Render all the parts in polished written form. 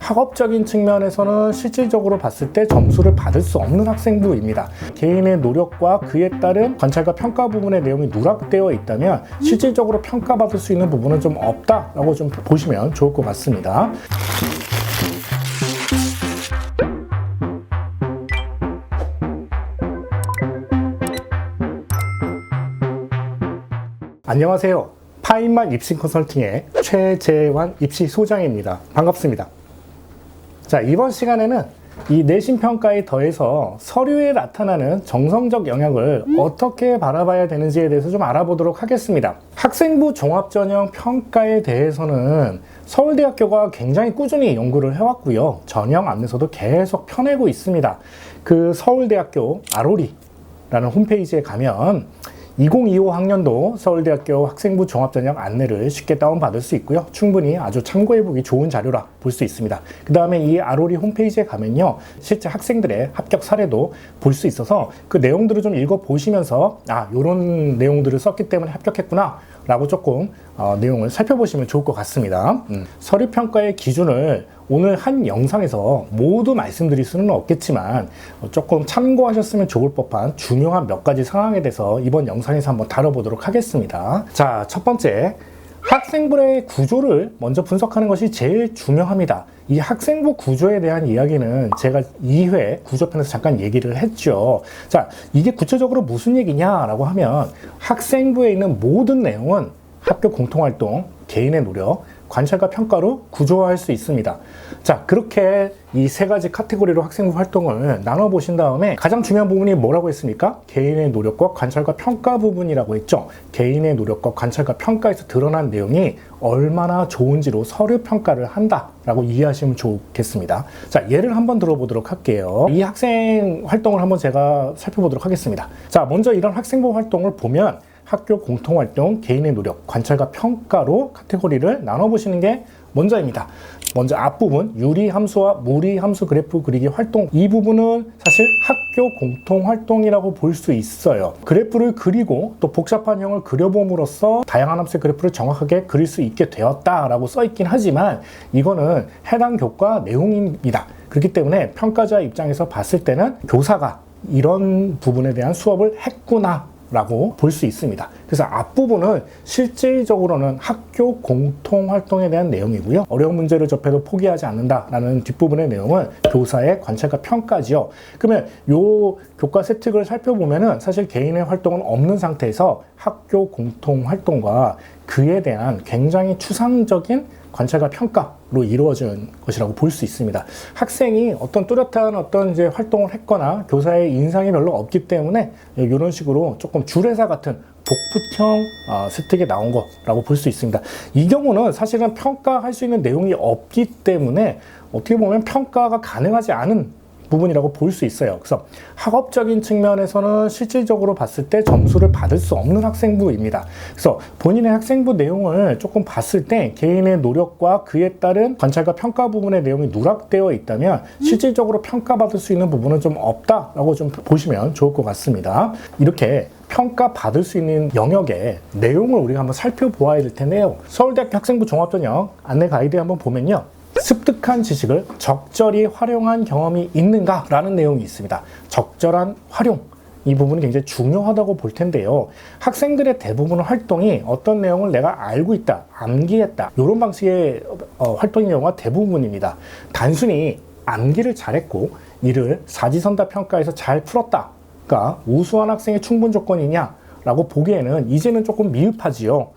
학업적인 측면에서는 실질적으로 봤을 때 점수를 받을 수 없는 학생부입니다. 개인의 노력과 그에 따른 관찰과 평가 부분의 내용이 누락되어 있다면 실질적으로 평가받을 수 있는 부분은 좀 없다라고 좀 보시면 좋을 것 같습니다. 안녕하세요. 파인만 입시 컨설팅의 최재환 입시 소장입니다. 반갑습니다. 자, 이번 시간에는 이 내신 평가에 더해서 서류에 나타나는 정성적 영역을 어떻게 바라봐야 되는지에 대해서 좀 알아보도록 하겠습니다. 학생부 종합전형 평가에 대해서는 서울대학교가 굉장히 꾸준히 연구를 해왔고요. 전형 안내서도 계속 펴내고 있습니다. 그 서울대학교 아로리라는 홈페이지에 가면 2025 학년도 서울대학교 학생부 종합전형 안내를 쉽게 다운받을 수 있고요. 충분히 아주 참고해보기 좋은 자료라 볼 수 있습니다. 그 다음에 이 아로리 홈페이지에 가면요, 실제 학생들의 합격 사례도 볼 수 있어서 그 내용들을 좀 읽어보시면서 요런 내용들을 썼기 때문에 합격했구나 라고 조금 내용을 살펴보시면 좋을 것 같습니다. 서류평가의 기준을 오늘 한 영상에서 모두 말씀드릴 수는 없겠지만 조금 참고하셨으면 좋을 법한 중요한 몇 가지 상황에 대해서 이번 영상에서 한번 다뤄보도록 하겠습니다. 자, 첫 번째, 학생부의 구조를 먼저 분석하는 것이 제일 중요합니다. 이 학생부 구조에 대한 이야기는 제가 2회 구조편에서 잠깐 얘기를 했죠. 자, 이게 구체적으로 무슨 얘기냐라고 하면 학생부에 있는 모든 내용은 학교 공통활동, 개인의 노력, 관찰과 평가로 구조화할 수 있습니다. 자, 그렇게 이 세 가지 카테고리로 학생부 활동을 나눠보신 다음에 가장 중요한 부분이 뭐라고 했습니까? 개인의 노력과 관찰과 평가 부분이라고 했죠. 개인의 노력과 관찰과 평가에서 드러난 내용이 얼마나 좋은지로 서류 평가를 한다라고 이해하시면 좋겠습니다. 자, 예를 한번 들어보도록 할게요. 이 학생 활동을 한번 제가 살펴보도록 하겠습니다. 자, 먼저 이런 학생부 활동을 보면 학교 공통활동, 개인의 노력, 관찰과 평가로 카테고리를 나눠보시는 게 먼저입니다. 먼저 앞부분 유리함수와 무리함수 그래프 그리기 활동, 이 부분은 사실 학교 공통활동이라고 볼 수 있어요. 그래프를 그리고 또 복잡한 형을 그려봄으로써 다양한 함수의 그래프를 정확하게 그릴 수 있게 되었다라고 써있긴 하지만 이거는 해당 교과 내용입니다. 그렇기 때문에 평가자 입장에서 봤을 때는 교사가 이런 부분에 대한 수업을 했구나 라고 볼 수 있습니다. 그래서 앞부분은 실질적으로는 학교 공통활동에 대한 내용이고요. 어려운 문제를 접해도 포기하지 않는다라는 뒷부분의 내용은 교사의 관찰과 평가지요. 그러면 요 교과 세특을 살펴보면은 사실 개인의 활동은 없는 상태에서 학교 공통활동과 그에 대한 굉장히 추상적인 관찰과 평가로 이루어진 것이라고 볼 수 있습니다. 학생이 어떤 뚜렷한 이제 활동을 했거나 교사의 인상이 별로 없기 때문에 이런 식으로 조금 줄회사 같은 복붙형 세특이 나온 거라고 볼 수 있습니다. 이 경우는 사실은 평가할 수 있는 내용이 없기 때문에 어떻게 보면 평가가 가능하지 않은 부분이라고 볼 수 있어요. 그래서 학업적인 측면에서는 실질적으로 봤을 때 점수를 받을 수 없는 학생부입니다. 그래서 본인의 학생부 내용을 조금 봤을 때 개인의 노력과 그에 따른 관찰과 평가 부분의 내용이 누락되어 있다면 실질적으로 평가받을 수 있는 부분은 좀 없다라고 좀 보시면 좋을 것 같습니다. 이렇게 평가받을 수 있는 영역의 내용을 우리가 한번 살펴보아야 될 텐데요. 서울대학교 학생부 종합전형 안내 가이드에 한번 보면요, 습득한 지식을 적절히 활용한 경험이 있는가? 라는 내용이 있습니다. 적절한 활용, 이 부분이 굉장히 중요하다고 볼 텐데요. 학생들의 대부분의 활동이 어떤 내용을 내가 알고 있다, 암기했다, 이런 방식의 활동의 경우가 대부분입니다. 단순히 암기를 잘했고 이를 사지선다 평가에서 잘 풀었다가 우수한 학생의 충분 조건이냐? 라고 보기에는 이제는 조금 미흡하지요.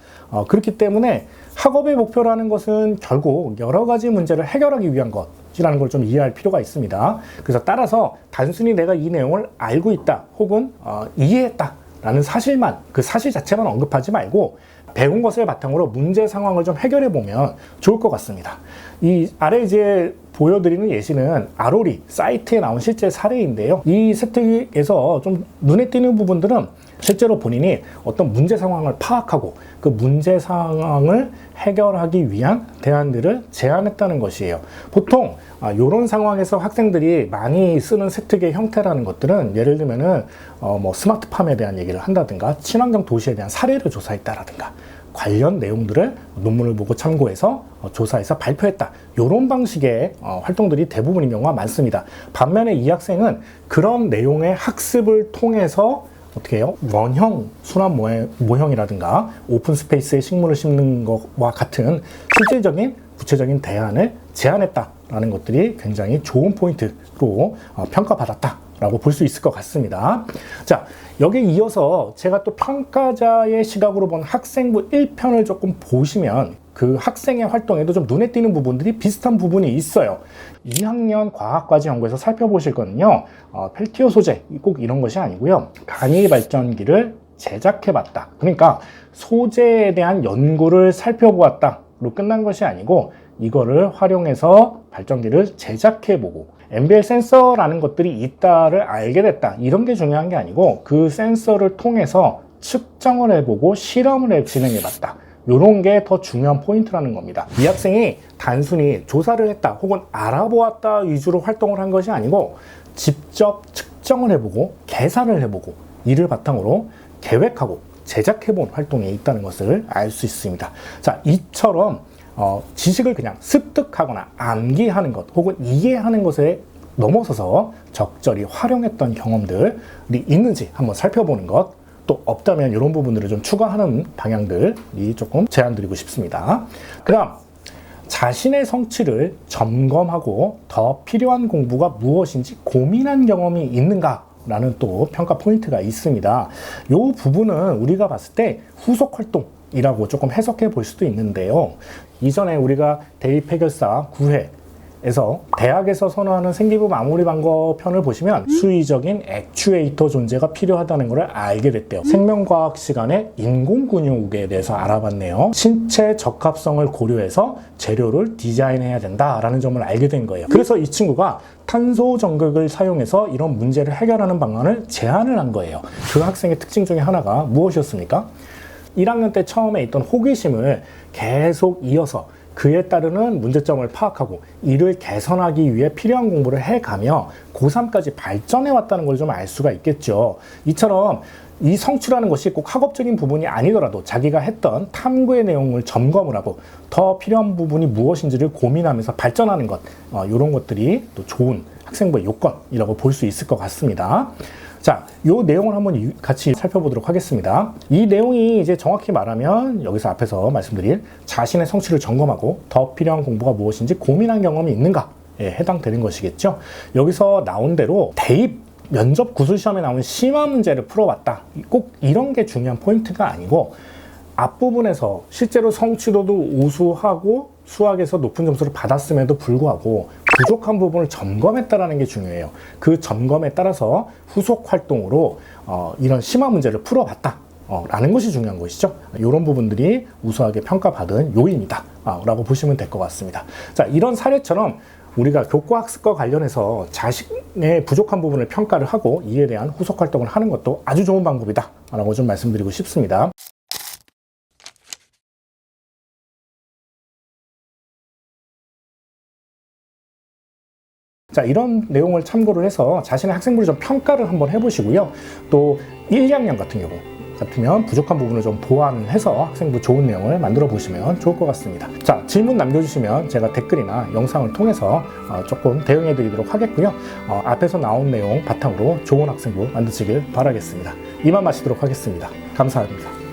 그렇기 때문에 학업의 목표라는 것은 결국 여러 가지 문제를 해결하기 위한 것이라는 걸 좀 이해할 필요가 있습니다. 그래서 따라서 단순히 내가 이 내용을 알고 있다 혹은 이해했다 라는 사실만, 그 사실 자체만 언급하지 말고 배운 것을 바탕으로 문제 상황을 좀 해결해 보면 좋을 것 같습니다. 이 아래 이제 보여드리는 예시는 아로리 사이트에 나온 실제 사례인데요. 이 세특에서 좀 눈에 띄는 부분들은 실제로 본인이 어떤 문제 상황을 파악하고 그 문제 상황을 해결하기 위한 대안들을 제안했다는 것이에요. 보통 이런 상황에서 학생들이 많이 쓰는 세특의 형태라는 것들은 예를 들면은 스마트팜에 대한 얘기를 한다든가 친환경 도시에 대한 사례를 조사했다라든가 관련 내용들을 논문을 보고 참고해서 조사해서 발표했다. 이런 방식의 활동들이 대부분인 경우가 많습니다. 반면에 이 학생은 그런 내용의 학습을 통해서 어떻게 해요? 원형 순환 모형이라든가 오픈 스페이스에 식물을 심는 것과 같은 실질적인 구체적인 대안을 제안했다라는 것들이 굉장히 좋은 포인트로 평가받았다라고 볼 수 있을 것 같습니다. 자, 여기에 이어서 제가 또 평가자의 시각으로 본 학생부 1편을 조금 보시면 그 학생의 활동에도 좀 눈에 띄는 부분들이 비슷한 부분이 있어요. 2학년 과학과제 연구에서 살펴보실 거는요, 펠티어 소재, 꼭 이런 것이 아니고요. 간이 발전기를 제작해봤다. 그러니까 소재에 대한 연구를 살펴보았다로 끝난 것이 아니고 이거를 활용해서 발전기를 제작해보고 MBL 센서라는 것들이 있다를 알게 됐다. 이런 게 중요한 게 아니고 그 센서를 통해서 측정을 해보고 실험을 진행해봤다. 이런 게 더 중요한 포인트라는 겁니다. 이 학생이 단순히 조사를 했다 혹은 알아보았다 위주로 활동을 한 것이 아니고 직접 측정을 해보고 계산을 해보고 이를 바탕으로 계획하고 제작해본 활동이 있다는 것을 알 수 있습니다. 자, 이처럼 지식을 그냥 습득하거나 암기하는 것 혹은 이해하는 것에 넘어서서 적절히 활용했던 경험들이 있는지 한번 살펴보는 것, 또 없다면 이런 부분들을 좀 추가하는 방향들이 조금 제안드리고 싶습니다. 그 다음, 자신의 성취를 점검하고 더 필요한 공부가 무엇인지 고민한 경험이 있는가? 라는 또 평가 포인트가 있습니다. 이 부분은 우리가 봤을 때 후속 활동이라고 조금 해석해 볼 수도 있는데요. 이전에 우리가 대입 해결사 9회에서 대학에서 선호하는 생기부 마무리 방법 편을 보시면 수의적인 액추에이터 존재가 필요하다는 것을 알게 됐대요. 생명과학 시간에 인공근육에 대해서 알아봤네요. 신체 적합성을 고려해서 재료를 디자인해야 된다라는 점을 알게 된 거예요. 그래서 이 친구가 탄소 전극을 사용해서 이런 문제를 해결하는 방안을 제안을 한 거예요. 그 학생의 특징 중에 하나가 무엇이었습니까? 1학년 때 처음에 있던 호기심을 계속 이어서 그에 따르는 문제점을 파악하고 이를 개선하기 위해 필요한 공부를 해가며 고3까지 발전해 왔다는 걸 좀 알 수가 있겠죠. 이처럼 이 성취라는 것이 꼭 학업적인 부분이 아니더라도 자기가 했던 탐구의 내용을 점검을 하고 더 필요한 부분이 무엇인지를 고민하면서 발전하는 것, 이런 것들이 또 좋은 학생부의 요건이라고 볼 수 있을 것 같습니다. 자, 이 내용을 한번 같이 살펴보도록 하겠습니다. 이 내용이 이제 정확히 말하면 여기서 앞에서 말씀드린 자신의 성취를 점검하고 더 필요한 공부가 무엇인지 고민한 경험이 있는가에 해당되는 것이겠죠. 여기서 나온 대로 대입 면접 구술시험에 나온 심화 문제를 풀어왔다. 꼭 이런 게 중요한 포인트가 아니고 앞부분에서 실제로 성취도도 우수하고 수학에서 높은 점수를 받았음에도 불구하고 부족한 부분을 점검했다는 게 중요해요. 그 점검에 따라서 후속 활동으로 이런 심화 문제를 풀어봤다 라는 것이 중요한 것이죠. 이런 부분들이 우수하게 평가받은 요인이다 라고 보시면 될 것 같습니다. 자, 이런 사례처럼 우리가 교과학습과 관련해서 자신의 부족한 부분을 평가를 하고 이에 대한 후속 활동을 하는 것도 아주 좋은 방법이다 라고 좀 말씀드리고 싶습니다. 자, 이런 내용을 참고를 해서 자신의 학생부를 좀 평가를 한번 해보시고요. 또 1, 2학년 같으면 부족한 부분을 좀 보완해서 학생부 좋은 내용을 만들어 보시면 좋을 것 같습니다. 자, 질문 남겨주시면 제가 댓글이나 영상을 통해서 조금 대응해 드리도록 하겠고요. 앞에서 나온 내용 바탕으로 좋은 학생부 만드시길 바라겠습니다. 이만 마치도록 하겠습니다. 감사합니다.